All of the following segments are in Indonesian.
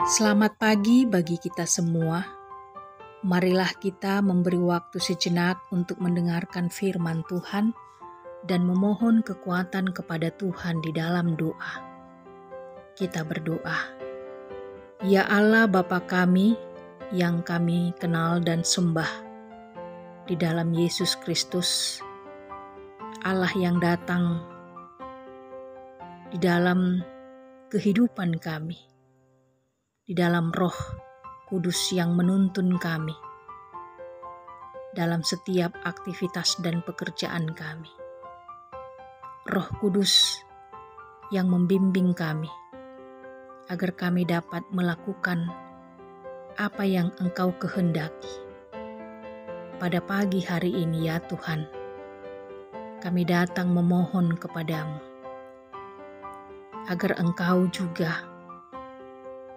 Selamat pagi bagi kita semua. Marilah kita memberi waktu sejenak untuk mendengarkan firman Tuhan dan memohon kekuatan kepada Tuhan di dalam doa. Kita berdoa. Ya Allah Bapa kami yang kami kenal dan sembah di dalam Yesus Kristus, Allah yang datang di dalam kehidupan kami, di dalam Roh Kudus yang menuntun kami dalam setiap aktivitas dan pekerjaan kami. Roh Kudus yang membimbing kami agar kami dapat melakukan apa yang Engkau kehendaki. Pada pagi hari ini ya Tuhan, kami datang memohon kepadamu agar Engkau juga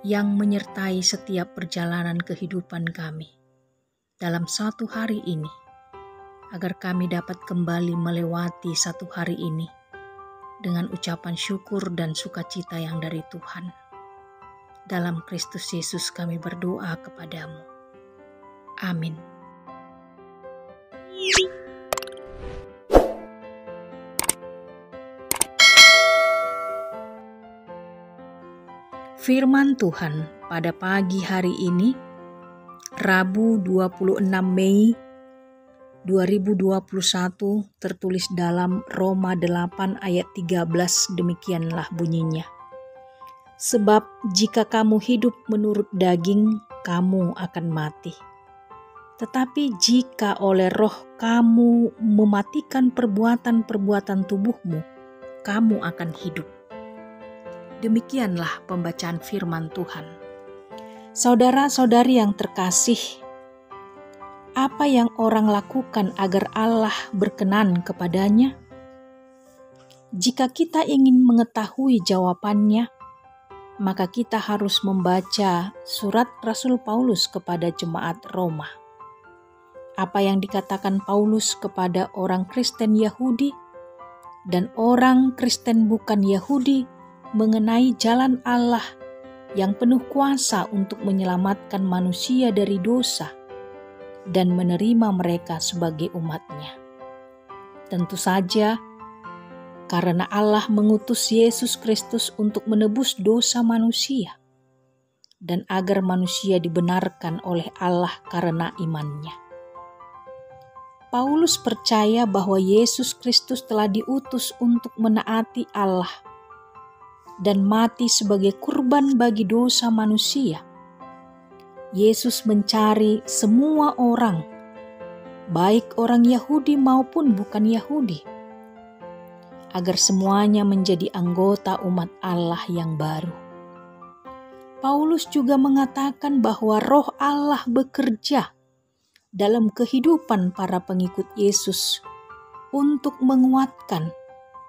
yang menyertai setiap perjalanan kehidupan kami dalam satu hari ini, agar kami dapat kembali melewati satu hari ini dengan ucapan syukur dan sukacita yang dari Tuhan. Dalam Kristus Yesus kami berdoa kepadamu. Amin. Firman Tuhan pada pagi hari ini, Rabu 26 Mei 2021, tertulis dalam Roma 8 ayat 13, demikianlah bunyinya. Sebab jika kamu hidup menurut daging, kamu akan mati. Tetapi jika oleh Roh kamu mematikan perbuatan-perbuatan tubuhmu, kamu akan hidup. Demikianlah pembacaan firman Tuhan. Saudara-saudari yang terkasih, apa yang orang lakukan agar Allah berkenan kepadanya? Jika kita ingin mengetahui jawabannya, maka kita harus membaca surat Rasul Paulus kepada jemaat Roma. Apa yang dikatakan Paulus kepada orang Kristen Yahudi dan orang Kristen bukan Yahudi mengenai jalan Allah yang penuh kuasa untuk menyelamatkan manusia dari dosa dan menerima mereka sebagai umat-Nya. Tentu saja, karena Allah mengutus Yesus Kristus untuk menebus dosa manusia dan agar manusia dibenarkan oleh Allah karena iman-Nya. Paulus percaya bahwa Yesus Kristus telah diutus untuk menaati Allah dan mati sebagai kurban bagi dosa manusia. Yesus mencari semua orang, baik orang Yahudi maupun bukan Yahudi, agar semuanya menjadi anggota umat Allah yang baru. Paulus juga mengatakan bahwa Roh Allah bekerja dalam kehidupan para pengikut Yesus untuk menguatkan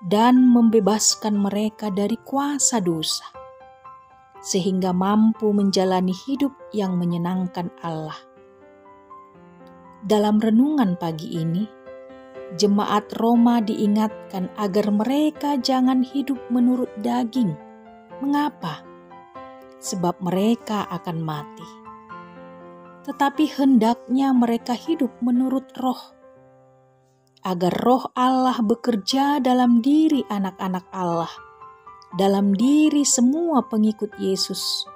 dan membebaskan mereka dari kuasa dosa, sehingga mampu menjalani hidup yang menyenangkan Allah. Dalam renungan pagi ini, jemaat Roma diingatkan agar mereka jangan hidup menurut daging. Mengapa? Sebab mereka akan mati. Tetapi hendaknya mereka hidup menurut Roh, agar Roh Allah bekerja dalam diri anak-anak Allah, dalam diri semua pengikut Yesus,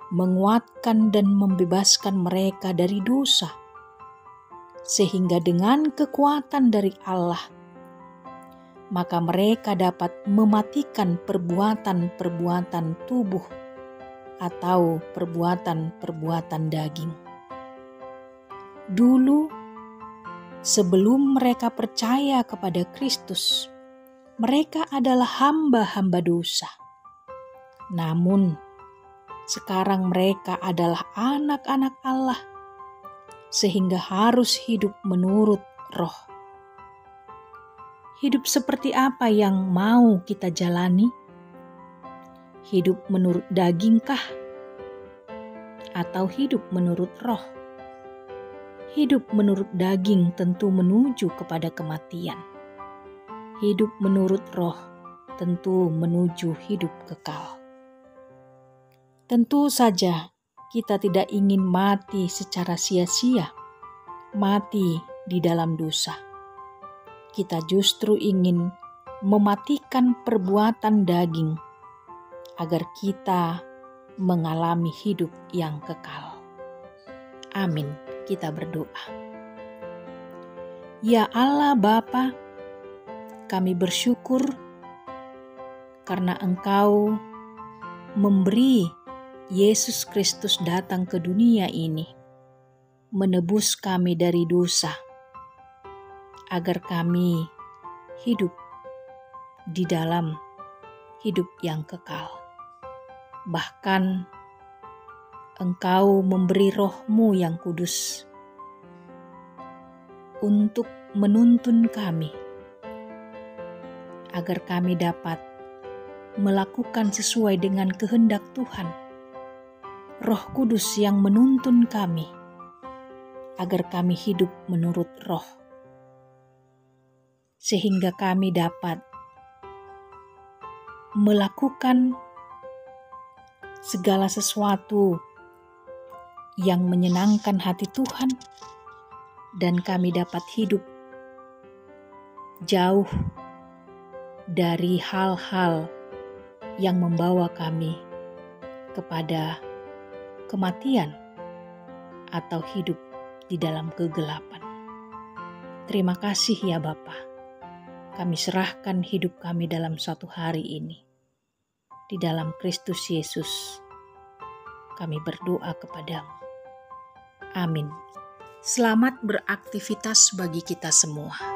menguatkan dan membebaskan mereka dari dosa, sehingga dengan kekuatan dari Allah, maka mereka dapat mematikan perbuatan-perbuatan tubuh atau perbuatan-perbuatan daging. Dulu, sebelum mereka percaya kepada Kristus, mereka adalah hamba-hamba dosa. Namun, sekarang mereka adalah anak-anak Allah, sehingga harus hidup menurut Roh. Hidup seperti apa yang mau kita jalani? Hidup menurut dagingkah? Atau hidup menurut Roh? Hidup menurut daging tentu menuju kepada kematian. Hidup menurut Roh tentu menuju hidup kekal. Tentu saja kita tidak ingin mati secara sia-sia, mati di dalam dosa. Kita justru ingin mematikan perbuatan daging agar kita mengalami hidup yang kekal. Amin. Kita berdoa. Ya Allah Bapa, kami bersyukur karena Engkau memberi Yesus Kristus datang ke dunia ini, menebus kami dari dosa, agar kami hidup di dalam hidup yang kekal. Bahkan Engkau memberi Roh-Mu yang kudus untuk menuntun kami, agar kami dapat melakukan sesuai dengan kehendak Tuhan. Roh Kudus yang menuntun kami, agar kami hidup menurut Roh, sehingga kami dapat melakukan segala sesuatu yang menyenangkan hati Tuhan, dan kami dapat hidup jauh dari hal-hal yang membawa kami kepada kematian atau hidup di dalam kegelapan. Terima kasih ya Bapa. Kami serahkan hidup kami dalam satu hari ini. Di dalam Kristus Yesus, kami berdoa kepadamu. Amin. Selamat beraktivitas bagi kita semua.